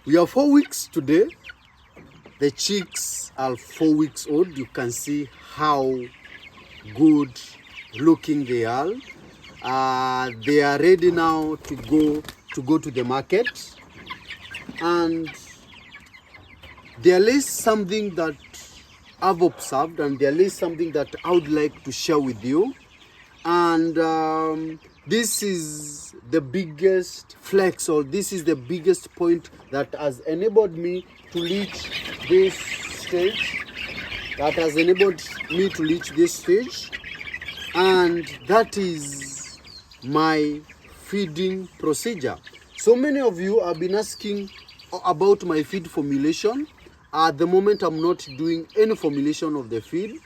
We are 4 weeks today. The chicks are 4 weeks old. You can see how good looking they are. They are ready now to go to the market. And there is something that I've observed, and there is something that I would like to share with you. And this is the biggest flex, or this is the biggest point that has enabled me to reach this stage. And that is my feeding procedure. So many of you have been asking about my feed formulation. At the moment, I'm not doing any formulation of the feed,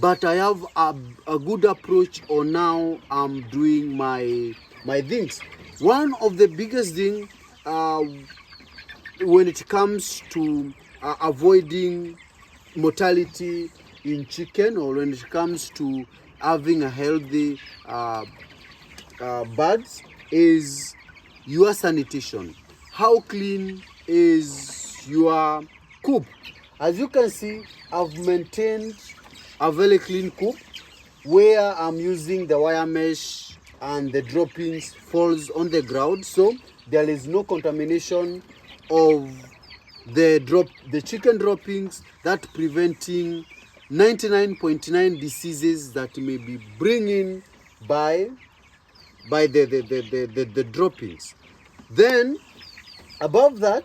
but I have a good approach on now I'm doing my things. One of the biggest thing when it comes to avoiding mortality in chicken, or when it comes to having a healthy birds, is your sanitation. How clean is your coop? As you can see, I've maintained a very clean coop where I'm using the wire mesh and the droppings falls on the ground, so there is no contamination of the chicken droppings, that preventing 99.9 diseases that may be bringing by the droppings. Then above that,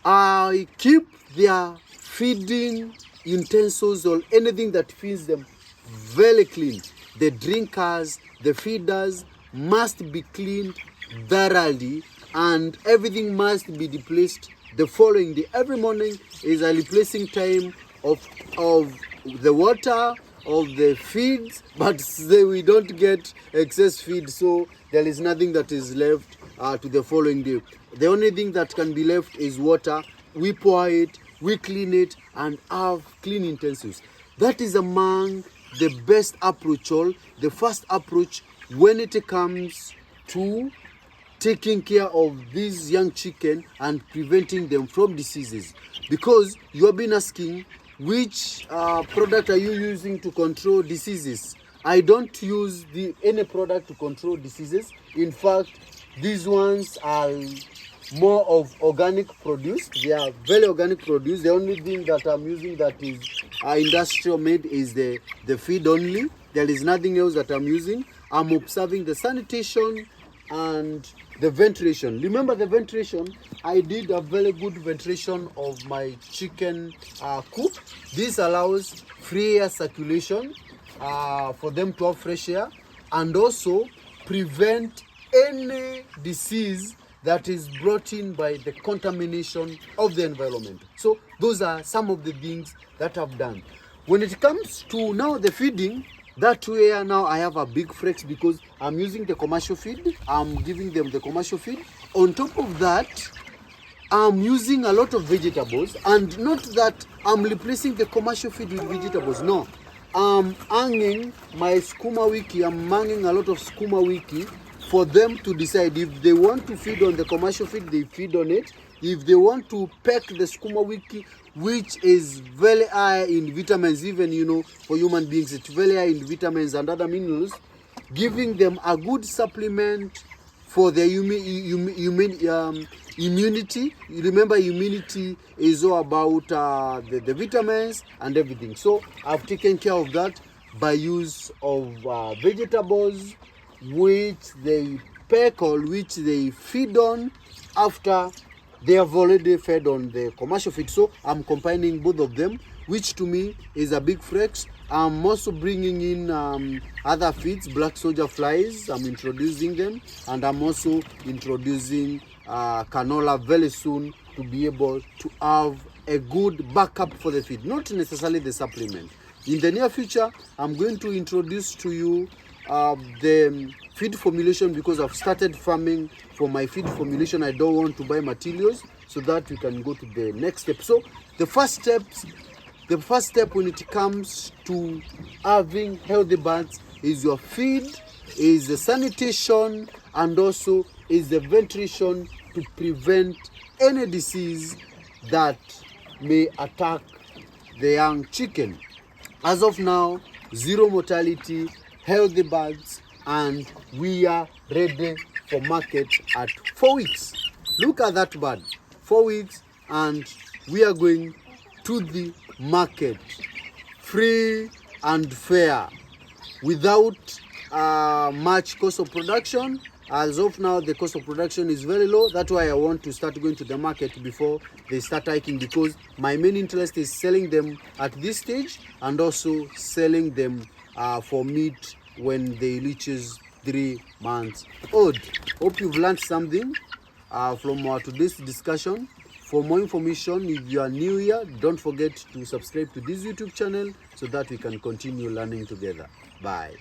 I keep their feeding utensils or anything that feeds them very clean. The drinkers, the feeders must be cleaned thoroughly, and everything must be replaced the following day. Every morning is a replacing time of the water, of the feeds, but we don't get excess feed, so there is nothing that is left to the following day. The only thing that can be left is water. We pour it, we clean it, and have clean utensils. That is among the best approach, the first approach when it comes to taking care of these young chicken and preventing them from diseases. Because you have been asking, which product are you using to control diseases? I don't use any product to control diseases. In fact, these ones are more of organic produce. They are very organic produce. The only thing that I'm using that is industrial made is the feed only. There is nothing else that I'm using. I'm observing the sanitation and the ventilation. Remember the ventilation, I did a very good ventilation of my chicken coop. This allows free air circulation for them to have fresh air, and also prevent any disease that is brought in by the contamination of the environment. So those are some of the things that I've done. When it comes to now the feeding, that way now I have a big flex because I'm using the commercial feed. I'm giving them the commercial feed. On top of that, I'm using a lot of vegetables, and not that I'm replacing the commercial feed with vegetables. No, I'm hanging my skuma wiki. I'm hanging a lot of skuma wiki for them to decide if they want to feed on the commercial feed, they feed on it. If they want to pack the skuma wiki, which is very high in vitamins, even for human beings, it's very high in vitamins and other minerals, giving them a good supplement for their immunity. Remember, immunity is all about the vitamins and everything. So I've taken care of that by use of vegetables, which they pack or which they feed on after they have already fed on the commercial feed. So I'm combining both of them, which to me is a big flex. I'm also bringing in other feeds, black soldier flies. I'm introducing them, and I'm also introducing canola very soon to be able to have a good backup for the feed, not necessarily the supplement. In the near future, I'm going to introduce to you the feed formulation, because I've started farming for my feed formulation. I don't want to buy materials, so that we can go to the next step. So the first step when it comes to having healthy birds is your feed, is the sanitation, and also is the ventilation to prevent any disease that may attack the young chicken. As of now, zero mortality, healthy birds, and we are ready for market at 4 weeks. Look at that bird, 4 weeks, and we are going to the market free and fair, without much cost of production. As of now, the cost of production is very low. That's why I want to start going to the market before they start hiking, because my main interest is selling them at this stage and also selling them for meat when they reaches 3 months old. Hope you've learned something from today's discussion. For more information, if you are new here, don't forget to subscribe to this YouTube channel so that we can continue learning together. Bye.